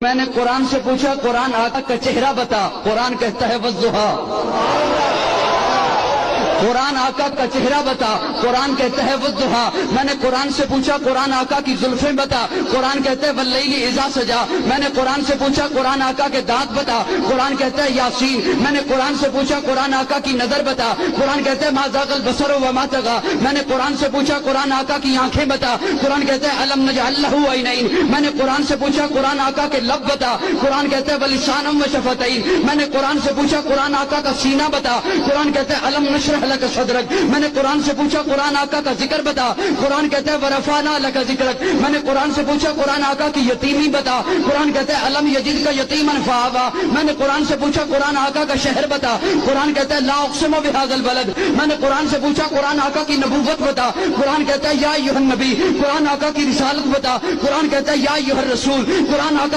میں نے قرآن سے پوچھا قرآن آقا کا چہرہ بتا، قرآن کہتا ہے والضحیٰ۔ قرآن آقا کا چہرہ بتا، قرآن کہتا ہے والضحیٰ۔ میں نے قرآن سے پوچھا قرآن آقا کی زلفیں بتا، قرآن کہتا ہے واللیل اذا سجا۔ میں نے قرآن سے پوچھا قرآن آقا کے دانت بتا، قرآن کہتا ہے یاسین۔ میں نے قرآن سے پوچھا قرآن آقا کی نظر بتا، قرآن کہتا ہے ما زاغ البصر وما طغى۔ میں نے قرآن سے پوچھا قرآن آقا کی آنکھیں بتا، قرآن کہتا ہے الم نجعل لہ عینین۔ میں نے قرآن سے پوچھا قرآن آقا کے لب بتا، قرآن کہتا ہے ولسانا وشفتین۔ میں نے قرآن سے پوچھا قرآن آقا کا سینہ بتا، قرآن کہتا ہے الم نشرح لک صدرک۔ میں نے قرآن سے پوچھا قرآن آقا کا ذکر بتا، قرآن کہتا ہے ورفعنا لک ذکرک۔ میں نے قرآن سے پوچھا قرآن آقا کی یتیمی بتا، قرآن کہتا ہے الم یجدک یتیما فآوی۔ میں نے قرآن سے پوچھا قرآن آقا کا شہر بتا، قرآن کہتا ہے لا اقسم بہذا البلد۔ میں نے قرآن سے پوچھا قرآن آقا کی نبوت بتا، قرآن کہتا ہے یا ایھا النبی۔ قرآن آقا کی رسالت بتا، قرآن کہتا ہے یا ایھا الرسول۔ قرآن آقا